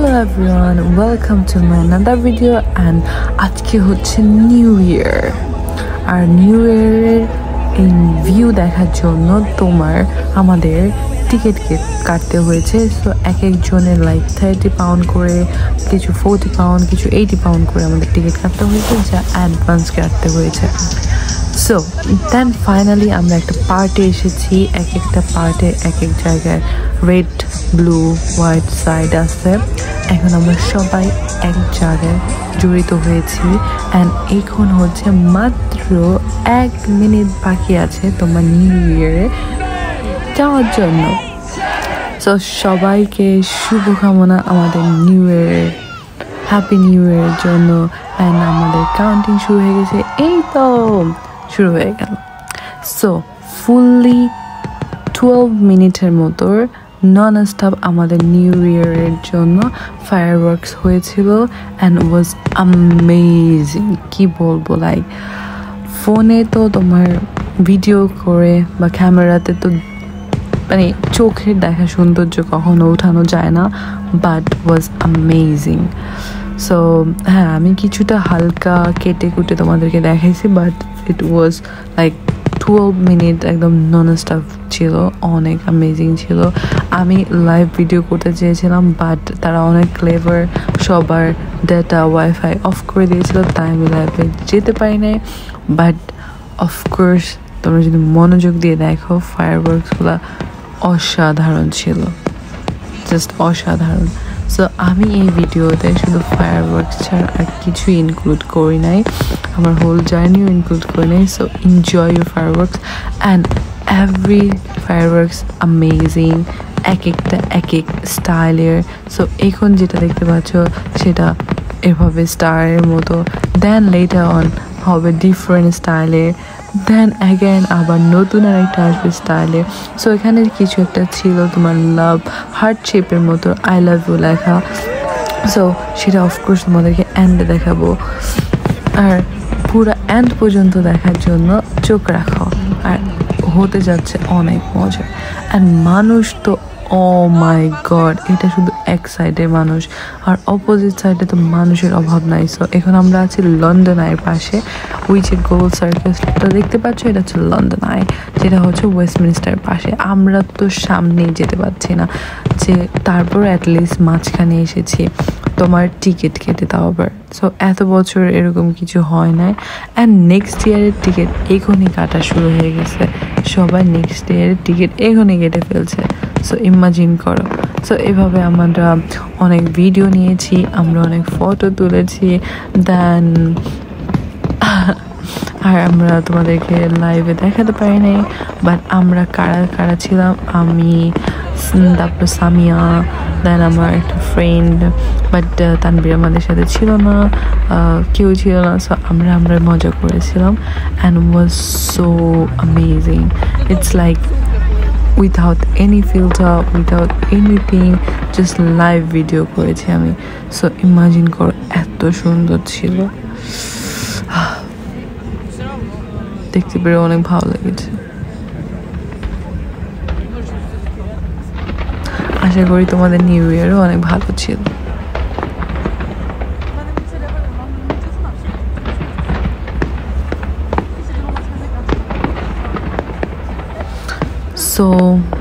Hello everyone, welcome to my another video and আজকে হচ্ছে new year আর new ইয়ারের এই ভিউ দেখার জন্য আমাদের টিকিট কাটতে হয়েছে। সো এক একজনের লাইক 30 পাউন্ড করে, কিছু 40 পাউন্ড, কিছু 80 পাউন্ড করে আমাদের টিকিট কাটতে হয়েছে, যা অ্যাডভান্স কাটতে হয়েছে। সো দেন ফাইনালি আমরা একটা পার্টে এসেছি। এক একটা পার্টে এক এক জায়গায় রেড, ব্লু, হোয়াইট সাইড আছে। এখন আমরা সবাই এক জায়গায় জড়িত হয়েছি অ্যান্ড এখন হচ্ছে মাত্র 1 মিনিট বাকি আছে তোমার নিউ ইয়ারে যাওয়ার জন্য। সো সবাইকে শুভকামনা আমাদের নিউ ইয়ারের, হ্যাপি নিউ ইয়ারের জন্য। অ্যান্ড আমাদের কাউন্টিং শুরু হয়ে গেছে, এই তো শুরু হয়ে গেল। সো ফুললি 12 মিনিটের মতো নন স্টপ আমাদের নিউ ইয়ারের জন্য ফায়ারওয়ার্কস হয়েছিল অ্যান্ড ওয়াজ অ্যামেজিং। কি বলবো, লাইক ফোনে তো তোমার ভিডিও করে বা ক্যামেরাতে তো মানে চোখের দেখা সৌন্দর্য কখনো ওঠানো যায় না, বাট ওয়াজ অ্যামেজিং। সো হ্যাঁ, আমি কিছুটা হালকা কেটে কুটে তোমাদেরকে দেখাইছি, but it was like 12 minute একদম নন স্টপ ছিল, অনেক অ্যামেজিং ছিল। আমি লাইভ ভিডিও করতে চেয়েছিলাম, বাট তারা অনেক ক্লেভার, সবার ডেটা ওয়াইফাই অফ করে দিয়েছিল, তাই আমি লাইভে যেতে পারি নাই। বাট অফকোর্স তোমরা যদি মনোযোগ দিয়ে দেখো, ফায়ারওয়ার্কসগুলো অসাধারণ ছিল, জাস্ট অসাধারণ। সো আমি এই ভিডিওতে শুধু ফায়ারওয়ার্কস ছাড়া আর কিছুই ইনক্লুড করি নাই, আমার হোল জার্নিও ইনক্লুড করি নাই। So enjoy your fireworks and every fireworks amazing, এক একটা এক এক স্টাইলের। সো এখন যেটা দেখতে পাচ্ছ সেটা এভাবে স্টারের মতো, দেন লেটার অন হবে ডিফারেন্ট স্টাইলের, দেন অ্যাগেন আবার নতুন আর একটা আসবে স্টাইলে। সো এখানে কিছু একটা ছিল তোমার লাভ হার্ট শেপের মতো, আই লাভ ইউ লেখা। সো সেটা অফকোর্স তোমাদেরকে এন্ডে দেখাবো, আর পুরো এন্ড পর্যন্ত দেখার জন্য চোখ রাখো। আর হতে যাচ্ছে অনেক মজা। অ্যান্ড মানুষ তো ও মাই গড, এটা শুধু এক সাইডে মানুষ, আর অপোজিট সাইডে তো মানুষের অভাব নাই। সো এখন আমরা আছি লন্ডন আইয়ের পাশে, ওই যে গোল সার্কাসটা দেখতে পাচ্ছ, এটা হচ্ছে লন্ডন আই, যেটা হচ্ছে ওয়েস্টমিনস্টারের পাশে। আমরা তো সামনেই যেতে পারছি না, যে তারপর অ্যাটলিস্ট মাঝখানে এসেছি তোমার টিকিট কেটে তাও আবার। সো এত বছর এরকম কিছু হয় নাই। অ্যান্ড নেক্সট ইয়ারের টিকিট এখনই কাটা শুরু হয়ে গেছে, সবাই নেক্সট ইয়ারের টিকিট এখনই কেটে ফেলছে। সো ইমাজিন করো। সো এভাবে আমরা অনেক ভিডিও নিয়েছি, আমরা অনেক ফটো তুলেছি, দেন আর আমরা তোমাদেরকে লাইভে দেখাতে পারি নাই, বাট আমরা কারা কারা ছিলাম, আমি, তারপর সামিয়া, দেন আমার একটা ফ্রেন্ড, বাট তানবীর আমাদের সাথে ছিল না, কেউ ছিল না। সো আমরা মজা করেছিলাম and was so amazing. It's like without any filter, without anything, just live video করেছি আমি। সো ইমাজিন করো, এত সুন্দর ছিল, দেখতে পেরে অনেক ভালো লেগেছে। আশা করি তোমাদের নিউ ইয়ারও অনেক ভালো ছিল। সো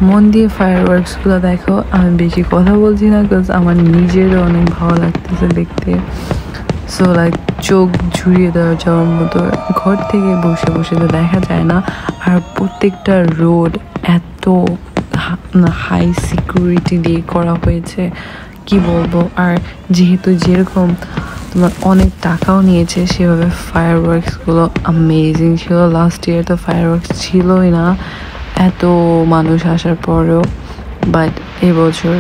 মন দিয়ে ফায়ারওয়ার্কসগুলো দেখো, আমি বেশি কথা বলছি না, বিকজ আমার নিজেরও অনেক ভালো লাগতেছে দেখতে। সো লাইক চোখ ঝুরিয়ে দেওয়া যাওয়ার মতো, ঘর থেকে বসে বসে তো দেখা যায় না। আর প্রত্যেকটা রোড এত হাই সিকিউরিটি দিয়ে করা হয়েছে, কি বলবো। আর যেহেতু যেরকম তোমার অনেক টাকাও নিয়েছে, সেভাবে ফায়ারওয়ার্কসগুলো অ্যামেজিং ছিল। লাস্ট ইয়ার তো ফায়ারওয়ার্কস ছিলই না এত মানুষ আসার পরেও, বাট এবছর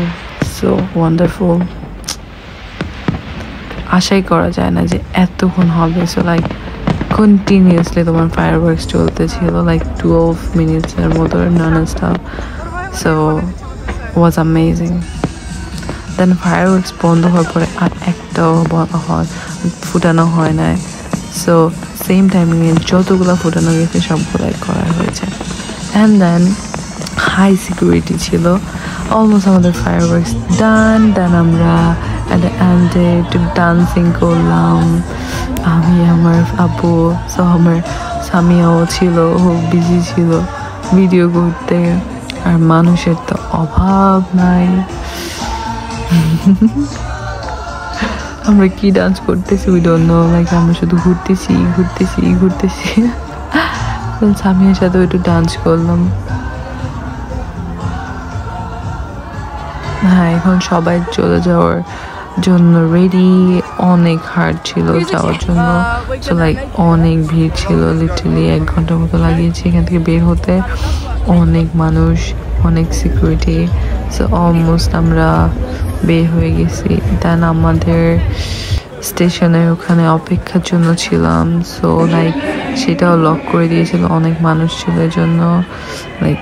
সো ওয়ান্ডারফুল, আশাই করা যায় না যে এতক্ষণ হবে। সো লাইক কন্টিনিউয়াসলি তোমার ফায়ারওয়ার্কস চলতেছিল, লাইক 12 মিনিটসের মতো non stop. So was amazing. Then fireworks বন্ধ হওয়ার পরে আর একটাও ফুটানো হয় না। সো সেম টাইমিংয়ে যতগুলো ফুটানো গেছে সবগুলাই করা হয়েছে। অ্যান্ড দেন হাই সিকিউরিটি ছিল, অলমোস্ট আমাদের ফায়ারওয়ার্কস ডান। দেন আমরা অ্যাট দ্য এন্ডে একটু ডান্সিং করলাম আমি আমার আপু। সো আমার স্বামীও ছিল, খুব বিজি ছিল ভিডিও করতে। আর মানুষের তো অভাব নাই। আমরা কি ডান্স করতেছি উই ডোন্ট নো, লাইক আমরা শুধু ঘুরতেছি ঘুরতেছি ঘুরতেছি। স্বামীর সাথে একটু ডান্স করলাম। হ্যাঁ, এখন সবাই চলে যাওয়ার জন্য রেডি। অনেক হার্ড ছিল যাওয়ার জন্য, সো লাইক অনেক ভিড় ছিল, লিটারালি 1 ঘন্টার মতো লাগিয়েছি এখান থেকে বের হতে। অনেক মানুষ, অনেক সিকিউরিটি। সো অলমোস্ট আমরা বের হয়ে গেছি। দেন আমাদের স্টেশনের ওখানে অপেক্ষার জন্য ছিলাম। সো লাইক সেটাও লক করে দিয়েছিল, অনেক মানুষ ছিল এর জন্য, লাইক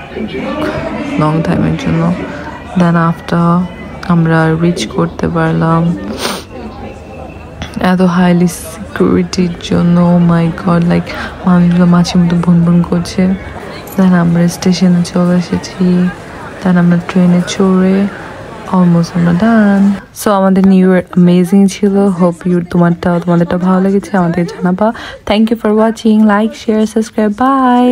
লং টাইমের জন্য। দেন আফটার আমরা রিচ করতে পারলাম এত হাইলি সিকিউরিটির জন্য। মাই গড, লাইক মানুষগুলো মাছের মতো বুনবুন করছে। দেন আমরা স্টেশনে চলে এসেছি। দেন আমরা ট্রেনে চড়ে অলমোস্ট আমরা ডান। সো আমাদের নিউ ইয়ার অ্যামেজিং ছিল। হোপ তোমাদেরটা ভালো লেগেছে, আমাদের জানাবা। Thank you for watching. Like, share, subscribe. By.